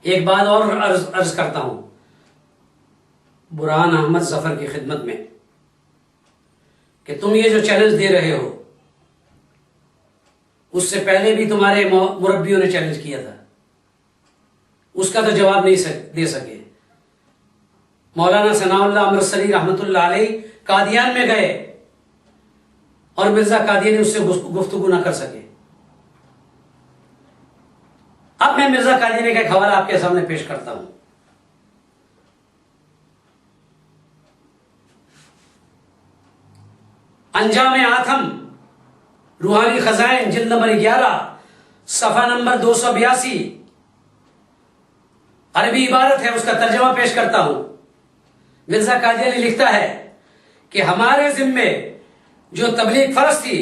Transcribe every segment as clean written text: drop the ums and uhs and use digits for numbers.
ایک بات اور عرض کرتا ہوں برہان احمد ظفر کی خدمت میں کہ تم یہ جو چیلنج دے رہے ہو اس سے پہلے بھی تمہارے مربیوں نے چیلنج کیا تھا، اس کا تو جواب نہیں دے سکے۔ مولانا ثناء اللہ امرتسری رحمۃ اللہ علیہ قادیان میں گئے اور مرزا قادیانی اس سے گفتگو نہ کر سکے۔ اب میں مرزا قادیانی کا ایک حوالہ آپ کے سامنے پیش کرتا ہوں۔ انجام آتم روحانی خزائن جلد نمبر 11 صفحہ نمبر 282 عربی عبارت ہے، اس کا ترجمہ پیش کرتا ہوں۔ مرزا قادیانی لکھتا ہے کہ ہمارے ذمے جو تبلیغ فرض تھی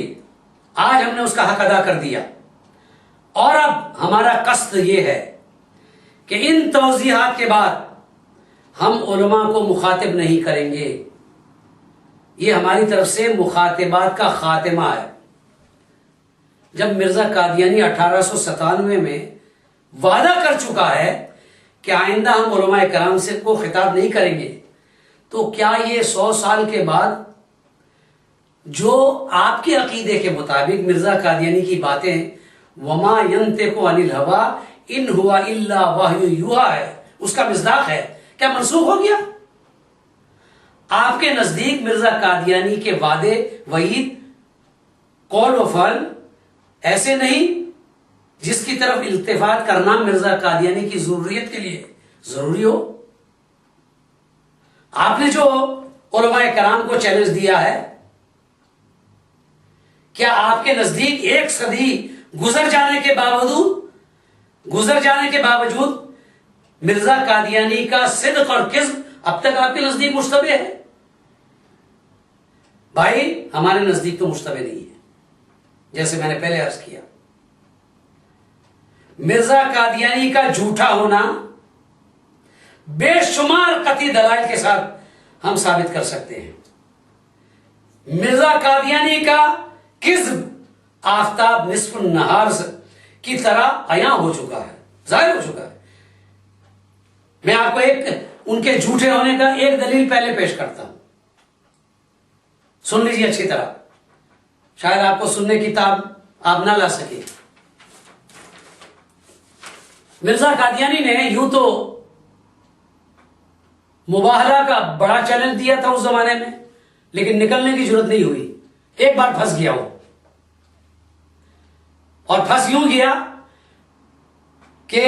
آج ہم نے اس کا حق ادا کر دیا، اور اب ہمارا قصد یہ ہے کہ ان توضیحات کے بعد ہم علماء کو مخاطب نہیں کریں گے۔ یہ ہماری طرف سے مخاطبات کا خاتمہ ہے۔ جب مرزا قادیانی 1897 میں وعدہ کر چکا ہے کہ آئندہ ہم علماء کرام سے کو خطاب نہیں کریں گے، تو کیا یہ 100 سال کے بعد جو آپ کے عقیدے کے مطابق مرزا قادیانی کی باتیں وما ينطق عن الهوى ان هو الا وحی یوحی ہے، اس کا مصداق ہے، کیا منسوخ ہو گیا؟ آپ کے نزدیک مرزا قادیانی کے وعدے وعید قول و فعل ایسے نہیں جس کی طرف التفات کرنا مرزا قادیانی کی ضروریت کے لیے ضروری ہو؟ آپ نے جو علماء کرام کو چیلنج دیا ہے، کیا آپ کے نزدیک 1 صدی گزر جانے کے باوجود مرزا قادیانی کا صدق اور کذب اب تک آپ کے نزدیک مشتبہ ہے؟ بھائی ہمارے نزدیک تو مشتبہ نہیں ہے، جیسے میں نے پہلے عرض کیا۔ مرزا قادیانی کا جھوٹا ہونا بے شمار قطعی دلائل کے ساتھ ہم ثابت کر سکتے ہیں۔ مرزا قادیانی کا کذب آفتاب نصف النہار کی طرح عیاں ہو چکا ہے، ظاہر ہو چکا ہے۔ میں آپ کو ان کے جھوٹے ہونے کا ایک دلیل پہلے پیش کرتا ہوں، سن لیجیے اچھی طرح، شاید آپ کو سننے کی تاب آپ نہ لا سکے۔ مرزا قادیانی نے یوں تو مباہلہ کا بڑا چیلنج دیا تھا اس زمانے میں، لیکن نکلنے کی ضرورت نہیں ہوئی، ایک بار پھنس گیا وہ، اور پھنس یوں گیا کہ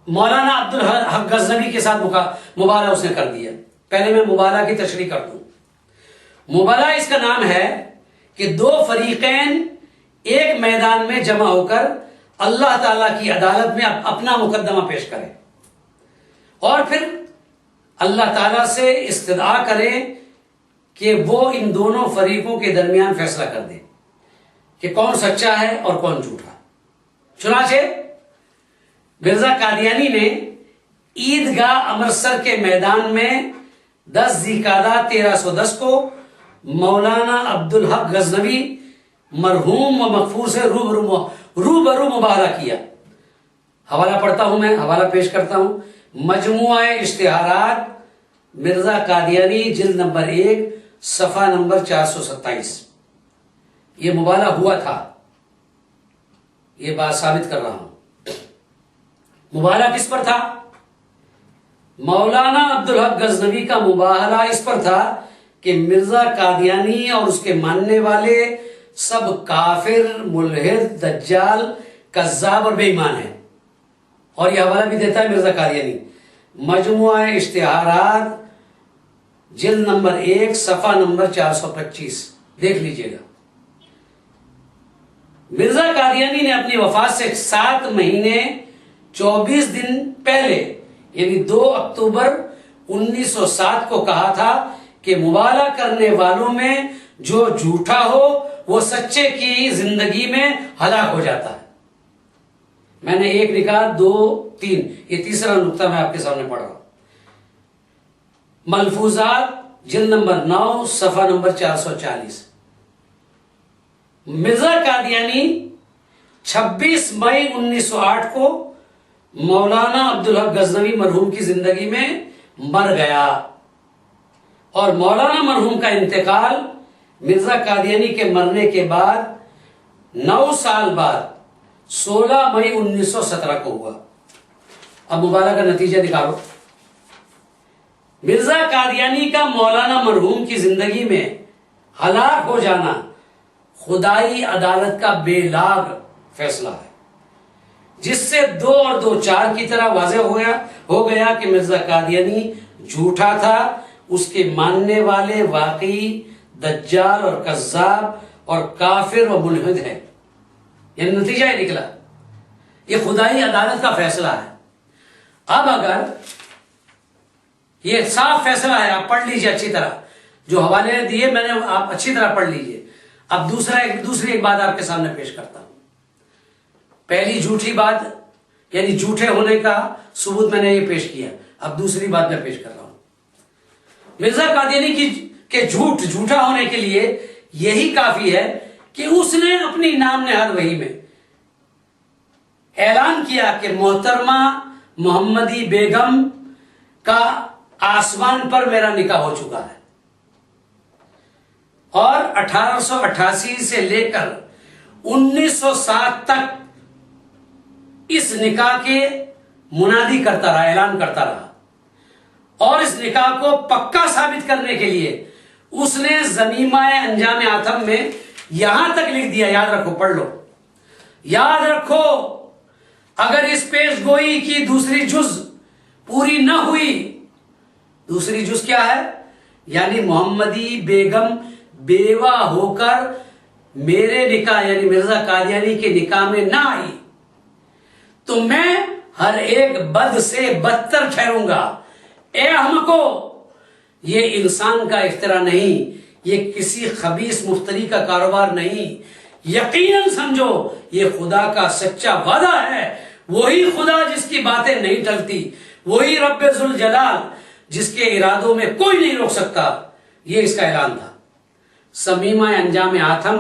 مولانا عبدالحق غزنوی کے ساتھ مباہلہ اس نے کر دیا۔ پہلے میں مباہلہ کی تشریح کر دوں۔ مباہلہ اس کا نام ہے کہ 2 فریقین ایک میدان میں جمع ہو کر اللہ تعالیٰ کی عدالت میں اپنا مقدمہ پیش کریں اور پھر اللہ تعالیٰ سے استدعا کریں کہ وہ ان دونوں فریقوں کے درمیان فیصلہ کر دے کہ کون سچا ہے اور کون جھوٹا۔ چنانچہ مرزا قادیانی نے عیدگاہ امرتسر کے میدان میں 10 ذی-القعدہ 1310 کو مولانا عبدالحق غزنوی مرحوم و مغفور سے روبرو مباہلہ کیا۔ حوالہ پڑھتا ہوں، میں حوالہ پیش کرتا ہوں، مجموعہ اشتہارات مرزا قادیانی جلد نمبر 1 صفحہ نمبر 427۔ یہ مباہلہ ہوا تھا، یہ بات ثابت کر رہا ہوں۔ مباہلہ کس پر تھا؟ مولانا عبدالحق غزنوی کا مباہلہ اس پر تھا کہ مرزا قادیانی اور اس کے ماننے والے سب کافر، ملحد، دجال، کذاب اور بے ایمان ہیں، اور یہ حوالہ بھی دیتا ہے مرزا قادیانی، مجموعہ اشتہارات جلد نمبر 1 صفحہ نمبر 425، دیکھ لیجئے گا۔ مرزا قادیانی نے اپنی وفات سے 7 مہینے 24 دن پہلے یعنی 2 اکتوبر 1907 کو کہا تھا کہ مباہلہ کرنے والوں میں جو جھوٹا ہو وہ سچے کی زندگی میں ہلاک ہو جاتا ہے۔ میں نے 1 لکھا 2 3، یہ تیسرا نقطہ میں آپ کے سامنے پڑھ رہا ہوں۔ ملفوظات جلد نمبر 9 صفحہ نمبر 440۔ مرزا قادیانی 26 مئی 1908 کو مولانا عبدالحق غزنوی مرحوم کی زندگی میں مر گیا، اور مولانا مرحوم کا انتقال مرزا قادیانی کے مرنے کے بعد 9 سال بعد 16 مئی 1917 کو ہوا۔ اب مبالغہ کا نتیجہ نکالو۔ مرزا قادیانی کا مولانا مرحوم کی زندگی میں ہلاک ہو جانا خدائی عدالت کا بے لاگ فیصلہ ہے، جس سے 2 اور 2 4 کی طرح واضح ہو گیا کہ مرزا قادیانی جھوٹا تھا، اس کے ماننے والے واقعی دجال اور کذاب اور کافر و ملحد ہے۔ یہ نتیجہ ہی نکلا، یہ خدائی عدالت کا فیصلہ ہے۔ اب اگر یہ صاف فیصلہ ہے، آپ پڑھ لیجئے اچھی طرح، جو حوالے دیے میں نے آپ اچھی طرح پڑھ لیجئے۔ اب دوسری ایک بات آپ کے سامنے پیش کرتا ہوں۔ پہلی جھوٹی بات یعنی جھوٹے ہونے کا ثبوت میں نے یہ پیش کیا، اب دوسری بات میں پیش کر رہا ہوں۔ مرزا قادیانی کے جھوٹا ہونے کے لیے یہی کافی ہے کہ اس نے اپنی نام نہاد وحی میں اعلان کیا کہ محترمہ محمدی بیگم کا آسمان پر میرا نکاح ہو چکا ہے، اور 1888 سے لے کر 1907 تک اس نکاح کے منادی کرتا رہا، اعلان کرتا رہا، اور اس نکاح کو پکا ثابت کرنے کے لیے اس نے ضمیمہ انجام آتم میں یہاں تک لکھ دیا، یاد رکھو، پڑھ لو، یاد رکھو، اگر اس پیش گوئی کی دوسری جز پوری نہ ہوئی، دوسری جز کیا ہے؟ یعنی محمدی بیگم بیوہ ہو کر میرے نکاح یعنی مرزا قادیانی کے نکاح میں نہ آئی تو میں ہر ایک بد سے بدتر ٹھہروں گا۔ اے احمقو، یہ انسان کا اختراع نہیں، یہ کسی خبیث مفتری کا کاروبار نہیں، یقیناً سمجھو یہ خدا کا سچا وعدہ ہے، وہی خدا جس کی باتیں نہیں ٹلتی، وہی رب ذوالجلال جس کے ارادوں میں کوئی نہیں روک سکتا۔ یہ اس کا اعلان تھا۔ ضمیمہ انجام آتم،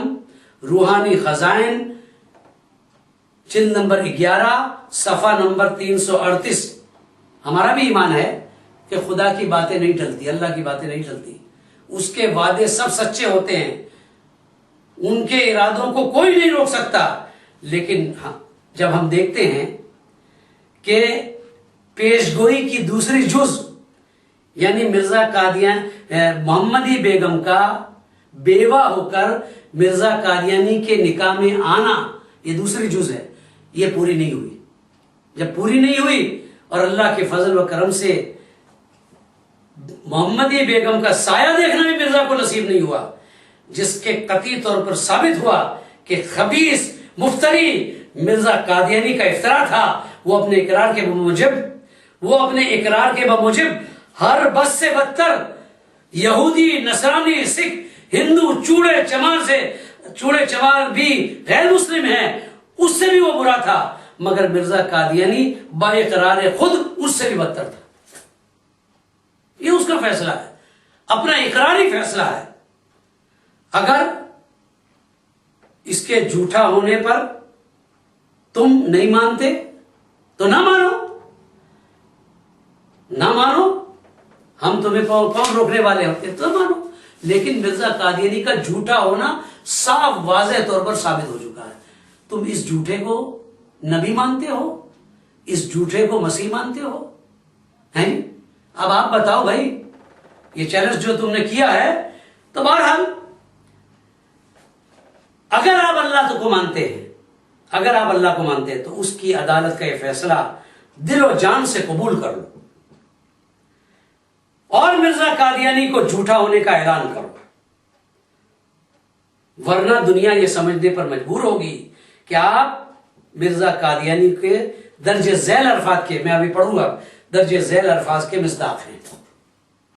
روحانی خزائن، جلد نمبر 11، صفحہ نمبر 338۔ ہمارا بھی ایمان ہے کہ خدا کی باتیں نہیں ٹلتی، اللہ کی باتیں نہیں ٹلتی، اس کے وعدے سب سچے ہوتے ہیں، ان کے ارادوں کو کوئی نہیں روک سکتا۔ لیکن جب ہم دیکھتے ہیں کہ پیشگوئی کی دوسری جز یعنی مرزا محمدی بیگم کا بیوہ ہو کر مرزا قادیانی کے نکاح میں آنا، یہ دوسری جز ہے، یہ پوری نہیں ہوئی۔ جب پوری نہیں ہوئی اور اللہ کے فضل و کرم سے محمدی بیگم کا سایہ دیکھنا بھی مرزا کو نصیب نہیں ہوا، جس کے قطعی طور پر ثابت ہوا کہ خبیث مفتری مرزا قادیانی کا افتراء تھا، وہ اپنے اقرار کے بموجب ہر بد سے بدتر یہودی، نصرانی، سکھ، ہندو، چوڑے چمار بھی غیر مسلم ہیں، اس سے بھی وہ برا تھا، مگر مرزا قادیانی با اقرار خود اس سے بھی بدتر تھا۔ یہ اس کا فیصلہ ہے، اپنا اقراری فیصلہ ہے۔ اگر اس کے جھوٹا ہونے پر تم نہیں مانتے تو نہ مانو، ہم تمہیں کون روکنے والے ہوتے تو مانو، لیکن مرزا قادیانی کا جھوٹا ہونا صاف واضح طور پر ثابت ہو چکا ہے۔ تم اس جھوٹے کو نبی مانتے ہو، اس جھوٹے کو مسیح مانتے ہو، ہیں؟ اب آپ بتاؤ بھائی، یہ چیلنج جو تم نے کیا ہے، تو بہرحال اگر آپ اللہ کو مانتے ہیں، اگر آپ اللہ کو مانتے ہیں تو اس کی عدالت کا یہ فیصلہ دل و جان سے قبول کر لو اور مرزا قادیانی کو جھوٹا ہونے کا اعلان کرو، ورنہ دنیا یہ سمجھنے پر مجبور ہوگی کہ آپ مرزا قادیانی کے درج ذیل الفاظ کے، میں ابھی پڑھوں گا، درج ذیل الفاظ کے مصداق ہیں۔